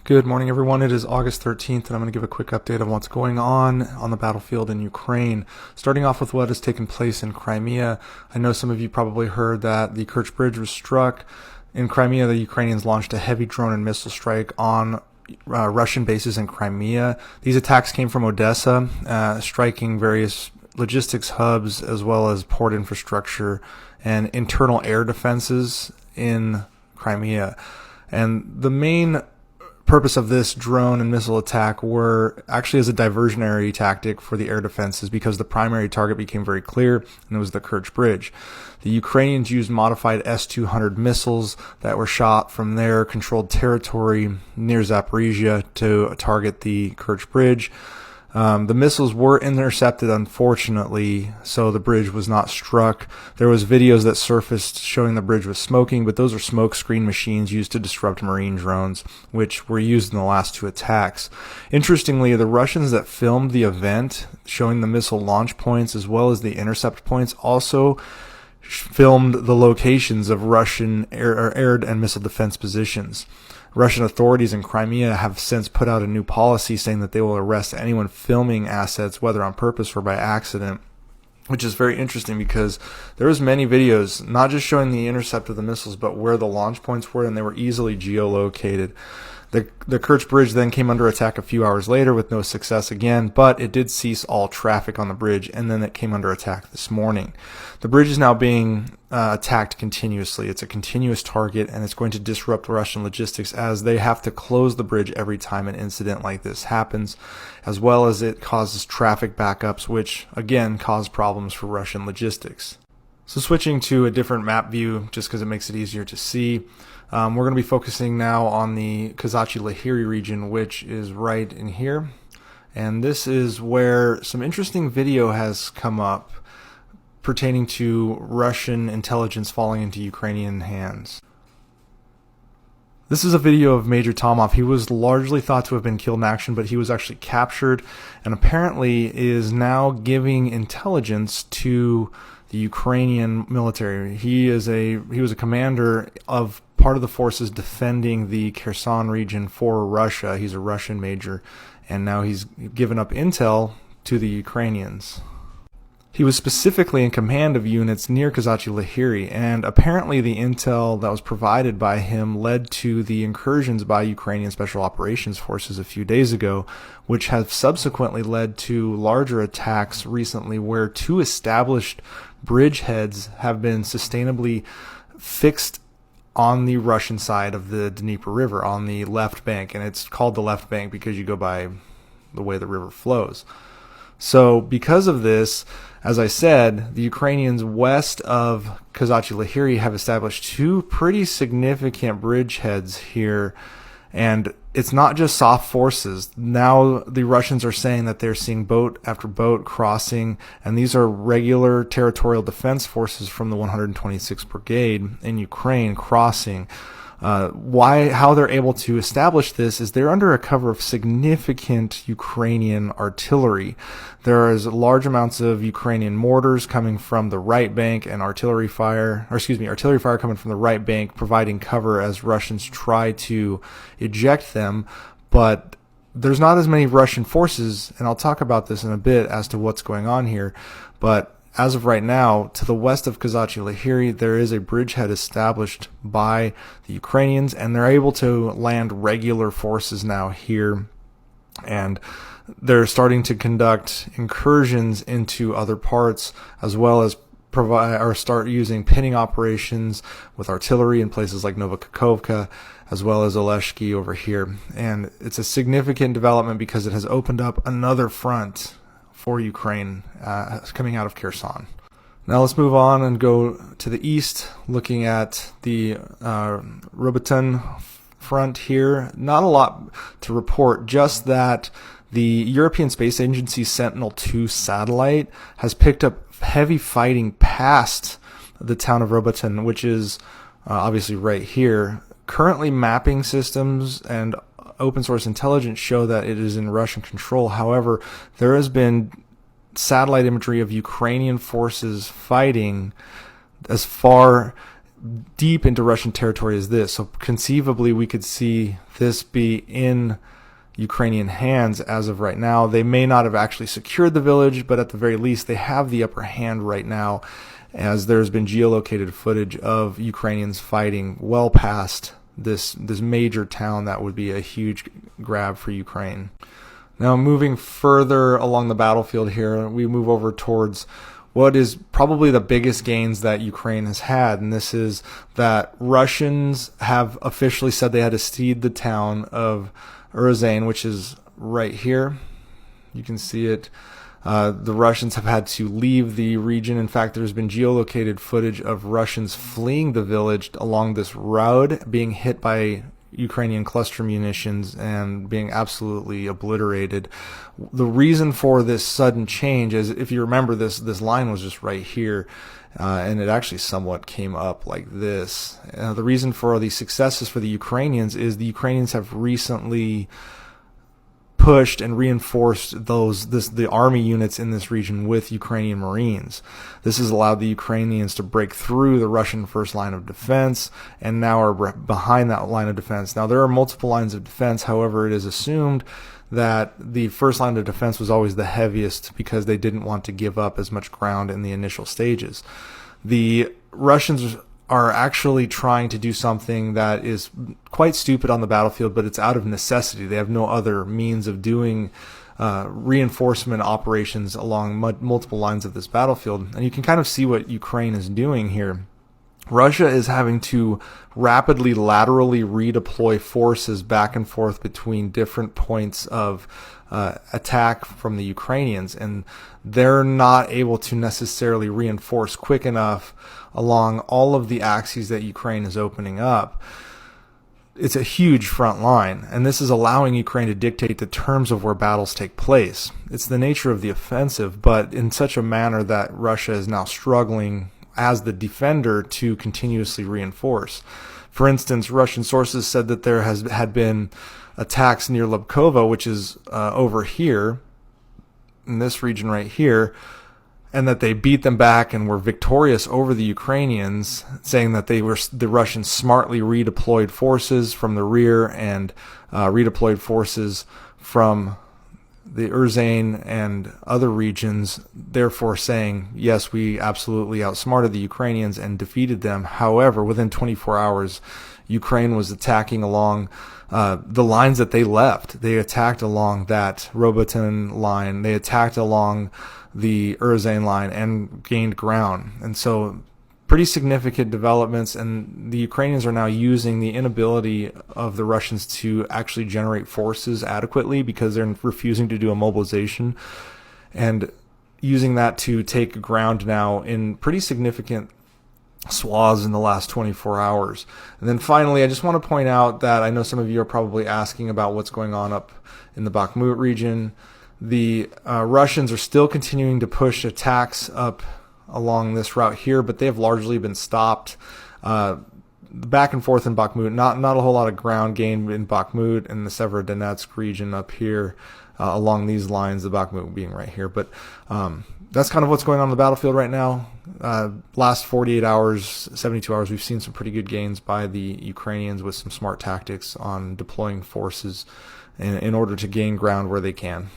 Good morning, everyone. It is August 13th, and I'm going to give a quick update on what's going on the battlefield in Ukraine. Starting off with what has taken place in Crimea. I know some of you probably heard that the Kerch Bridge was struck. In Crimea, the Ukrainians launched a heavy drone and missile strike on Russian bases in Crimea. These attacks came from Odessa, striking various logistics hubs as well as port infrastructure and internal air defenses in Crimea. And the main purpose of this drone and missile attack were actually as a diversionary tactic for the air defenses because the primary target became very clear, and it was the Kerch Bridge. The Ukrainians used modified S-200 missiles that were shot from their controlled territory near Zaporizhia to target the Kerch Bridge. The missiles were intercepted, unfortunately, so the bridge was not struck. There was videos that surfaced showing the bridge was smoking, but those are smoke screen machines used to disrupt marine drones, which were used in the last two attacks. Interestingly, the Russians that filmed the event, showing the missile launch points as well as the intercept points, also filmed the locations of Russian air and missile defense positions. Russian authorities in Crimea have since put out a new policy saying that they will arrest anyone filming assets, whether on purpose or by accident, which is very interesting because there was many videos, not just showing the intercept of the missiles, but where the launch points were, and they were easily geolocated. The Kerch Bridge then came under attack a few hours later with no success again, but it did cease all traffic on the bridge, and then it came under attack this morning. The bridge is now being attacked continuously. It's a continuous target, and it's going to disrupt Russian logistics as they have to close the bridge every time an incident like this happens, as well as it causes traffic backups, which again cause problems for Russian logistics. So switching to a different map view, just because it makes it easier to see, we're going to be focusing now on the Kazachi Lahiri region, which is right in here. And this is where some interesting video has come up pertaining to Russian intelligence falling into Ukrainian hands. This is a video of Major Tomov. He was largely thought to have been killed in action, but he was actually captured and apparently is now giving intelligence to the Ukrainian military. He was a commander of part of the forces defending the Kherson region for Russia. He's a Russian major, and now he's given up intel to the Ukrainians. He was specifically in command of units near Kazachi Lahiri, and apparently the intel that was provided by him led to the incursions by Ukrainian Special Operations Forces a few days ago, which have subsequently led to larger attacks recently where two established bridgeheads have been sustainably fixed on the Russian side of the Dnieper River, on the left bank, and it's called the left bank because you go by the way the river flows. So because of this, as I said, the Ukrainians west of Kazachi Lahiri have established two pretty significant bridgeheads here, and it's not just soft forces. Now the Russians are saying that they're seeing boat after boat crossing, and these are regular territorial defense forces from the 126th Brigade in Ukraine crossing. How they're able to establish this is they're under a cover of significant Ukrainian artillery. There is large amounts of Ukrainian mortars coming from the right bank and artillery fire coming from the right bank, providing cover as Russians try to eject them. But there's not as many Russian forces, and I'll talk about this in a bit as to what's going on here. But as of right now, to the west of Kazachi Lahiri, there is a bridgehead established by the Ukrainians, and they're able to land regular forces now here, and they're starting to conduct incursions into other parts, as well as start using pinning operations with artillery in places like Novokakhovka, as well as Oleshki over here. And it's a significant development because it has opened up another front for Ukraine coming out of Kherson. Now let's move on and go to the east, looking at the Robotyne front here. Not a lot to report, just that the European Space Agency Sentinel-2 satellite has picked up heavy fighting past the town of Robotyne, which is obviously right here. Currently, mapping systems and open source intelligence show that it is in Russian control. However, there has been satellite imagery of Ukrainian forces fighting as far deep into Russian territory as this. So conceivably, we could see this be in Ukrainian hands as of right now. They may not have actually secured the village, but at the very least, they have the upper hand right now, as there's been geolocated footage of Ukrainians fighting well past this major town that would be a huge grab for Ukraine. Now, moving further along the battlefield here, we move over towards what is probably the biggest gains that Ukraine has had, and this is that Russians have officially said they had to cede the town of Uruzane, which is right here. You can see it. The Russians have had to leave the region. In fact, there's been geolocated footage of Russians fleeing the village along this road, being hit by Ukrainian cluster munitions and being absolutely obliterated. The reason for this sudden change is, if you remember, this line was just right here, and it actually somewhat came up like this. The reason for these successes for the Ukrainians is the Ukrainians have recently pushed and reinforced the army units in this region with Ukrainian Marines. This has allowed the Ukrainians to break through the Russian first line of defense and now are behind that line of defense. Now, there are multiple lines of defense. However, it is assumed that the first line of defense was always the heaviest because they didn't want to give up as much ground in the initial stages. The Russians are actually trying to do something that is quite stupid on the battlefield, but it's out of necessity. They have no other means of doing reinforcement operations along multiple lines of this battlefield. And you can kind of see what Ukraine is doing here. Russia is having to rapidly laterally redeploy forces back and forth between different points of attack from the Ukrainians, and they're not able to necessarily reinforce quick enough along all of the axes that Ukraine is opening up. It's a huge front line, and this is allowing Ukraine to dictate the terms of where battles take place. It's the nature of the offensive, but in such a manner that Russia is now struggling as the defender to continuously reinforce. For instance, Russian sources said that there had been attacks near Lubkovo, which is over here, in this region right here, and that they beat them back and were victorious over the Ukrainians, saying that the Russians smartly redeployed forces from the rear and redeployed forces from the Uruzane and other regions, therefore saying, yes, we absolutely outsmarted the Ukrainians and defeated them. However, within 24 hours, Ukraine was attacking along the lines that they left. They attacked along that Robotin line. They attacked along the Uruzane line and gained ground. And so pretty significant developments, and the Ukrainians are now using the inability of the Russians to actually generate forces adequately because they're refusing to do a mobilization, and using that to take ground now in pretty significant swaths in the last 24 hours. And then finally, I just want to point out that I know some of you are probably asking about what's going on up in the Bakhmut region. The Russians are still continuing to push attacks up along this route here, but they have largely been stopped. Back and forth in Bakhmut, not a whole lot of ground gain in Bakhmut and the Severodonetsk region up here along these lines, the Bakhmut being right here. But that's kind of what's going on the battlefield right now. Last 48 hours, 72 hours, we've seen some pretty good gains by the Ukrainians with some smart tactics on deploying forces in order to gain ground where they can.